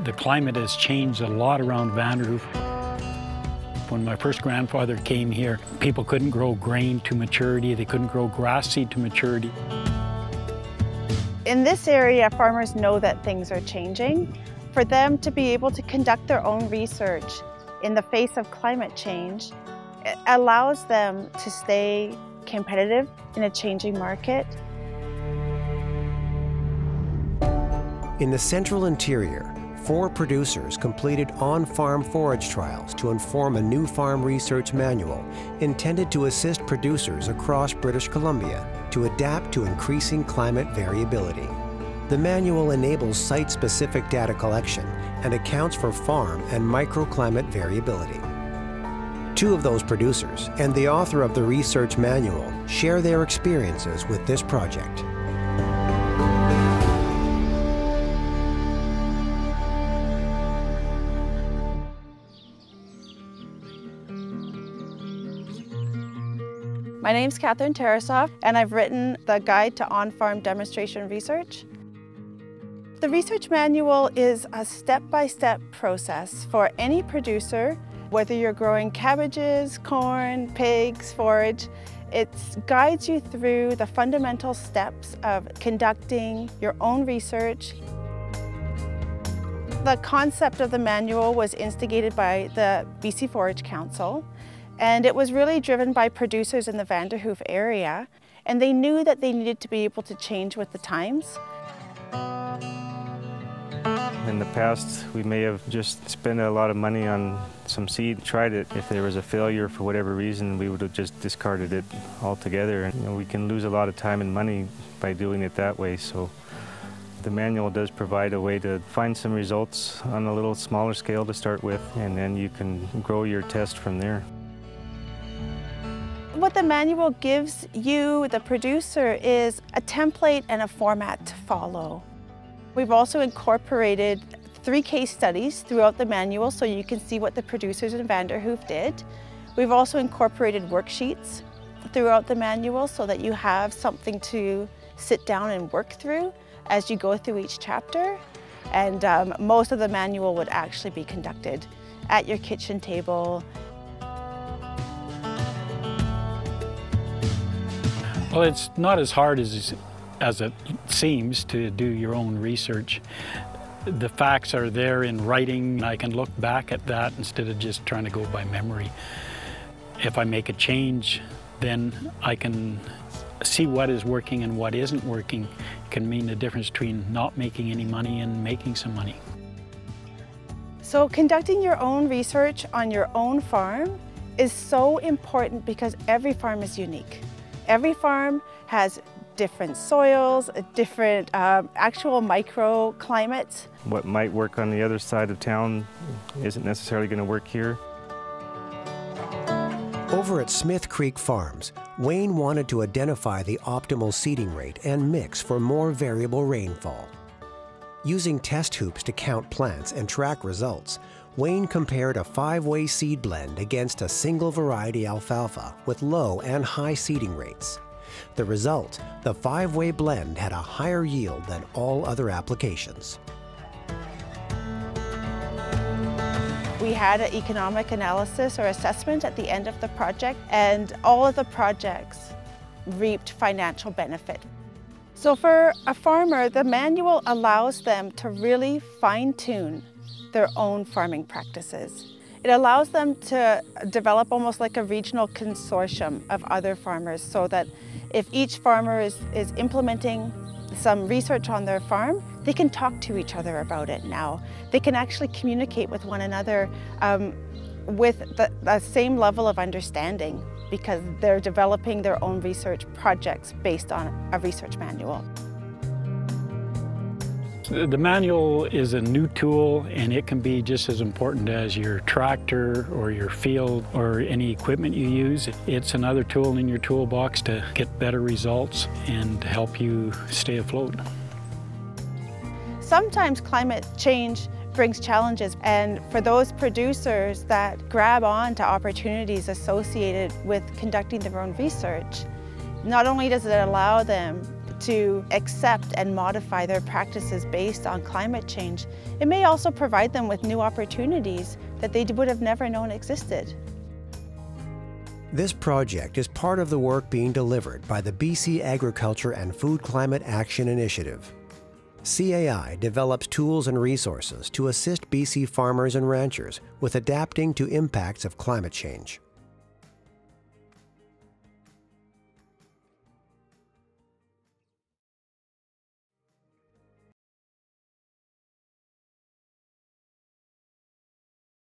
The climate has changed a lot around Vanderhoof. When my first grandfather came here, people couldn't grow grain to maturity, they couldn't grow grass seed to maturity. In this area, farmers know that things are changing. For them to be able to conduct their own research in the face of climate change, it allows them to stay competitive in a changing market. In the central interior, 4 producers completed on-farm forage trials to inform a new farm research manual intended to assist producers across British Columbia to adapt to increasing climate variability. The manual enables site-specific data collection and accounts for farm and microclimate variability. 2 of those producers and the author of the research manual share their experiences with this project. My name's Catherine Tarasoff, and I've written the Guide to On-Farm Demonstration Research. The research manual is a step-by-step process for any producer, whether you're growing cabbages, corn, pigs, forage. It guides you through the fundamental steps of conducting your own research. The concept of the manual was instigated by the BC Forage Council, and it was really driven by producers in the Vanderhoof area, and they knew that they needed to be able to change with the times. In the past, we may have just spent a lot of money on some seed, tried it. If there was a failure for whatever reason, we would have just discarded it altogether. And, we can lose a lot of time and money by doing it that way. So the manual does provide a way to find some results on a little smaller scale to start with, and then you can grow your test from there. What the manual gives you, the producer, is a template and a format to follow. We've also incorporated 3 case studies throughout the manual so you can see what the producers in Vanderhoof did. We've also incorporated worksheets throughout the manual so that you have something to sit down and work through as you go through each chapter. And most of the manual would actually be conducted at your kitchen table. Well, it's not as hard as it seems to do your own research. The facts are there in writing. I can look back at that instead of just trying to go by memory. If I make a change, then I can see what is working and what isn't working. It can mean the difference between not making any money and making some money. So conducting your own research on your own farm is so important because every farm is unique. Every farm has different soils, different actual microclimates. What might work on the other side of town isn't necessarily going to work here. Over at Smith Creek Farms, Wayne wanted to identify the optimal seeding rate and mix for more variable rainfall. Using test hoops to count plants and track results, Wayne compared a 5-way seed blend against a single variety alfalfa with low and high seeding rates. The result, the 5-way blend had a higher yield than all other applications. We had an economic analysis or assessment at the end of the project, and all of the projects reaped financial benefit. So for a farmer, the manual allows them to really fine-tune their own farming practices. It allows them to develop almost like a regional consortium of other farmers so that if each farmer is implementing some research on their farm, they can talk to each other about it now. They can actually communicate with one another with the same level of understanding because they're developing their own research projects based on a research manual. The manual is a new tool, and it can be just as important as your tractor or your field or any equipment you use. It's another tool in your toolbox to get better results and help you stay afloat. Sometimes climate change brings challenges, and for those producers that grab on to opportunities associated with conducting their own research, not only does it allow them to accept and modify their practices based on climate change, it may also provide them with new opportunities that they would have never known existed. This project is part of the work being delivered by the BC Agriculture and Food Climate Action Initiative. CAI develops tools and resources to assist BC farmers and ranchers with adapting to impacts of climate change.